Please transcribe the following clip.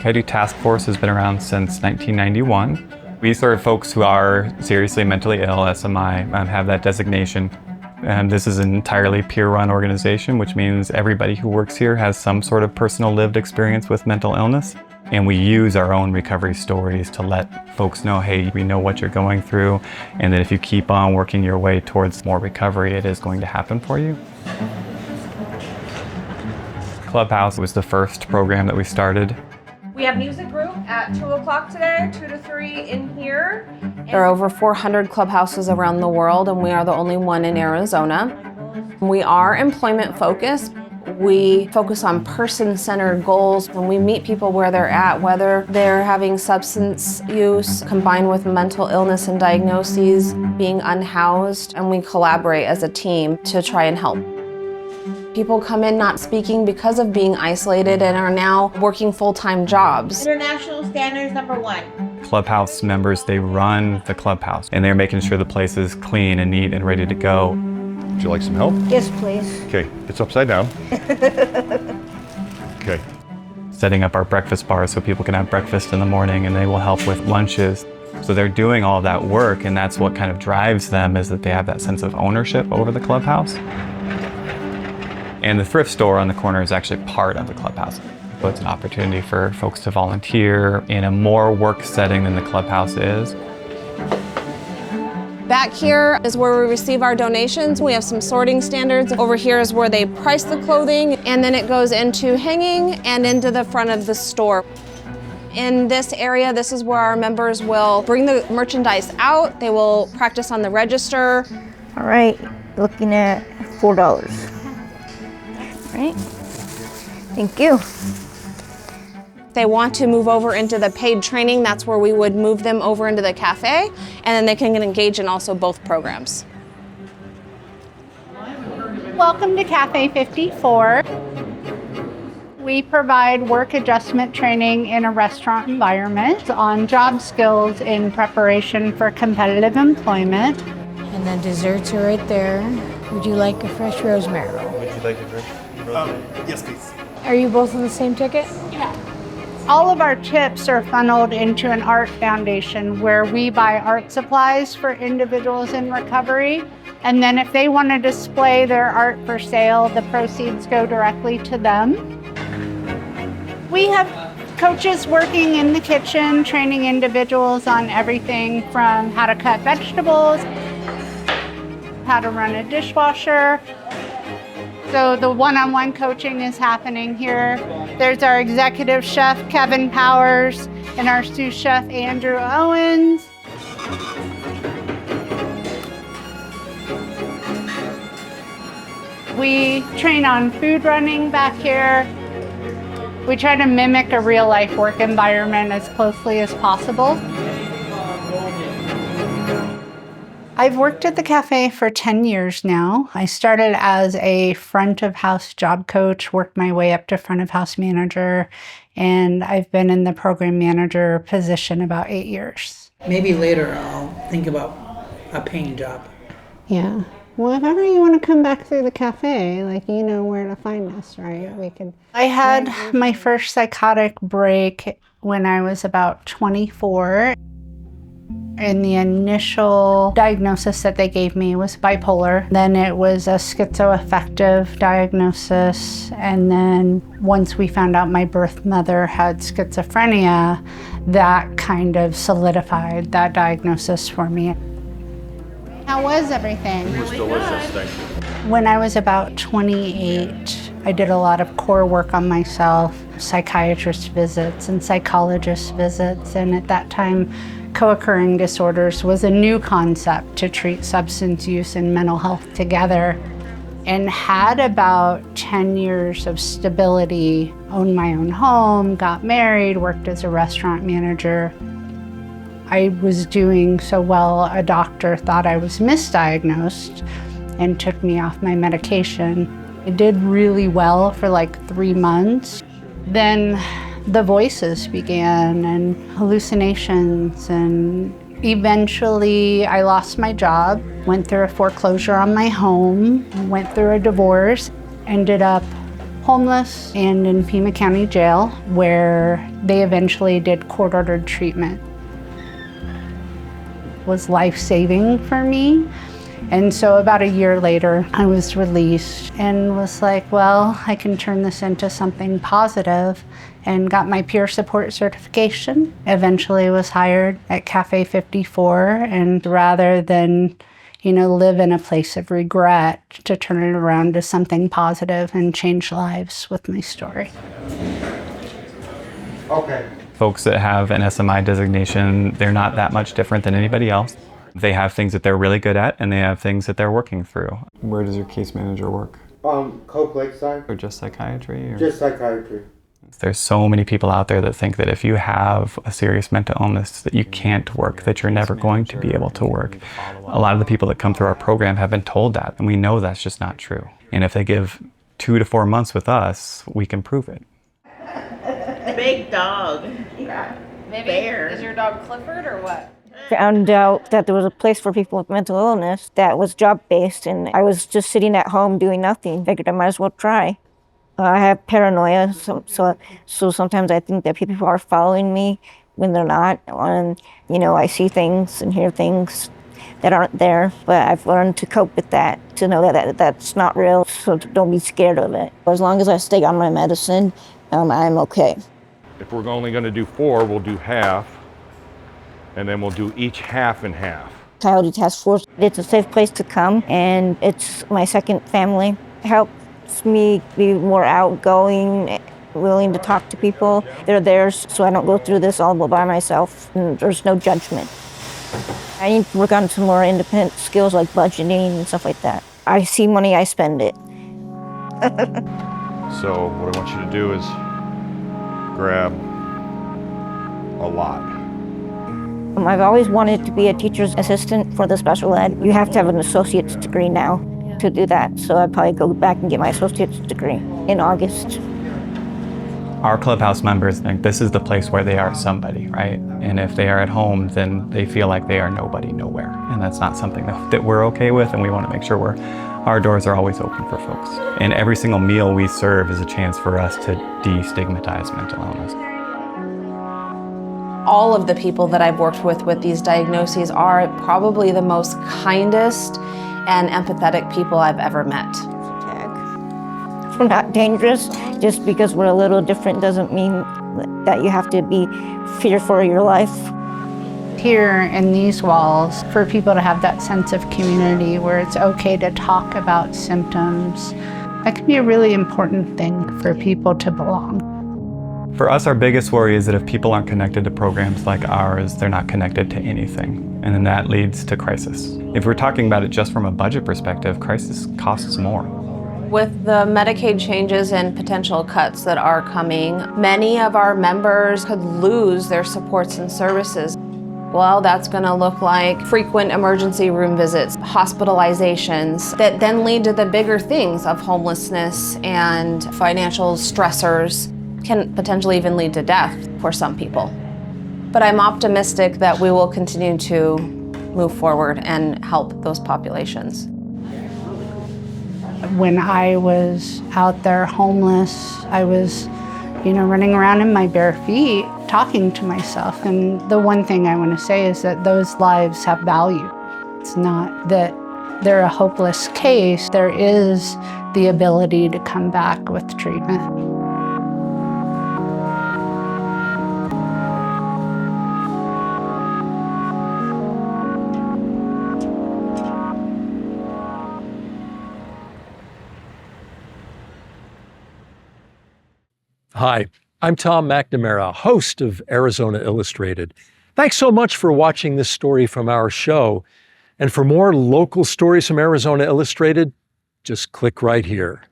Coyote Task Force has been around since 1991. We serve folks who are seriously mentally ill, SMI, have that designation. And this is an entirely peer-run organization, which means everybody who works here has some sort of personal lived experience with mental illness. And we use our own recovery stories to let folks know, hey, we know what you're going through, and that if you keep on working your way towards more recovery, it is going to happen for you. Clubhouse was the first program that we started. We have music group at 2 o'clock today, 2 to 3 in here. There are over 400 clubhouses around the world, and we are the only one in Arizona. We are employment focused. We focus on person-centered goals. When we meet people where they're at, whether they're having substance use combined with mental illness and diagnoses, being unhoused, and we collaborate as a team to try and help. People come in not speaking because of being isolated and are now working full-time jobs. International standards #1. Clubhouse members, they run the clubhouse, and they're making sure the place is clean and neat and ready to go. Would you like some help? Yes, please. Okay, it's upside down. Okay. Setting up our breakfast bars so people can have breakfast in the morning, and they will help with lunches. So they're doing all of that work, and that's what kind of drives them, is that they have that sense of ownership over the clubhouse. And the thrift store on the corner is actually part of the clubhouse. So it's an opportunity for folks to volunteer in a more work setting than the clubhouse is. Back here is where we receive our donations. We have some sorting standards. Over here is where they price the clothing, and then it goes into hanging and into the front of the store. In this area, this is where our members will bring the merchandise out. They will practice on the register. All right, looking at $4. All right, thank you. If they want to move over into the paid training, that's where we would move them over into the cafe, and then they can engage in also both programs. Welcome to Cafe 54. We provide work adjustment training in a restaurant environment on job skills in preparation for competitive employment. And the desserts are right there. Would you like a fresh rosemary roll? Would you like a fresh rosemary? Yes, please. Are you both on the same ticket? Yeah. All of our tips are funneled into an art foundation where we buy art supplies for individuals in recovery. And then if they want to display their art for sale, the proceeds go directly to them. We have coaches working in the kitchen, training individuals on everything from how to cut vegetables, how to run a dishwasher. So the one-on-one coaching is happening here. There's our executive chef, Kevin Powers, and our sous chef, Andrew Owens. We train on food running back here. We try to mimic a real-life work environment as closely as possible. I've worked at the cafe for 10 years now. I started as a front of house job coach, worked my way up to front of house manager, and I've been in the program manager position about 8 years. Maybe later I'll think about a paying job. Yeah. Well, if ever you want to come back through the cafe, you know where to find us, right? I had my first psychotic break when I was about 24. And the initial diagnosis that they gave me was bipolar. Then it was a schizoaffective diagnosis. And then once we found out my birth mother had schizophrenia, that kind of solidified that diagnosis for me. How was everything? It was delicious, thank you. When I was about 28, I did a lot of core work on myself, psychiatrist visits and psychologist visits. And at that time, co-occurring disorders was a new concept to treat substance use and mental health together, and had about 10 years of stability, owned my own home, got married, worked as a restaurant manager. I was doing so well, a doctor thought I was misdiagnosed and took me off my medication. I did really well for 3 months. Then the voices began and hallucinations, and eventually I lost my job, went through a foreclosure on my home, went through a divorce, ended up homeless and in Pima County Jail, where they eventually did court-ordered treatment. It was life-saving for me. And so about a year later, I was released and was like, well, I can turn this into something positive, and got my peer support certification. Eventually was hired at Cafe 54, and rather than, live in a place of regret, to turn it around to something positive and change lives with my story. Okay. Folks that have an SMI designation, they're not that much different than anybody else. They have things that they're really good at, and they have things that they're working through. Where does your case manager work? Coke Lakeside. Or just psychiatry? Or? Just psychiatry. There's so many people out there that think that if you have a serious mental illness that you can't work, that you're never going to be able to work. A lot of the people that come through our program have been told that, and we know that's just not true. And if they give 2 to 4 months with us, we can prove it. Big dog. Maybe. Bear. Is your dog Clifford or what? Found out that there was a place for people with mental illness that was job-based, and I was just sitting at home doing nothing. Figured I might as well try. I have paranoia, so sometimes I think that people are following me when they're not. And, I see things and hear things that aren't there, but I've learned to cope with that, to know that that's not real, so don't be scared of it. As long as I stay on my medicine, I'm okay. If we're only going to do 4, we'll do half, and then we'll do each half and half. Coyote Task Force, it's a safe place to come, and it's my second family. It helps me be more outgoing, willing to talk to people. They're there so I don't go through this all by myself, and there's no judgment. I need to work on some more independent skills like budgeting and stuff like that. I see money, I spend it. So what I want you to do is grab a lot. I've always wanted to be a teacher's assistant for the special ed. You have to have an associate's degree now to do that. So I'd probably go back and get my associate's degree in August. Our clubhouse members think this is the place where they are somebody, right? And if they are at home, then they feel like they are nobody nowhere. And that's not something that we're okay with, and we want to make sure our doors are always open for folks. And every single meal we serve is a chance for us to destigmatize mental illness. All of the people that I've worked with these diagnoses are probably the most kindest and empathetic people I've ever met. We're not dangerous. Just because we're a little different doesn't mean that you have to be fearful for your life. Here in these walls, for people to have that sense of community where it's okay to talk about symptoms, that can be a really important thing for people to belong. For us, our biggest worry is that if people aren't connected to programs like ours, they're not connected to anything. And then that leads to crisis. If we're talking about it just from a budget perspective, crisis costs more. With the Medicaid changes and potential cuts that are coming, many of our members could lose their supports and services. Well, that's going to look like frequent emergency room visits, hospitalizations, that then lead to the bigger things of homelessness and financial stressors, can potentially even lead to death for some people. But I'm optimistic that we will continue to move forward and help those populations. When I was out there homeless, I was, running around in my bare feet, talking to myself. And the one thing I want to say is that those lives have value. It's not that they're a hopeless case. There is the ability to come back with treatment. Hi, I'm Tom McNamara, host of Arizona Illustrated. Thanks so much for watching this story from our show. And for more local stories from Arizona Illustrated, just click right here.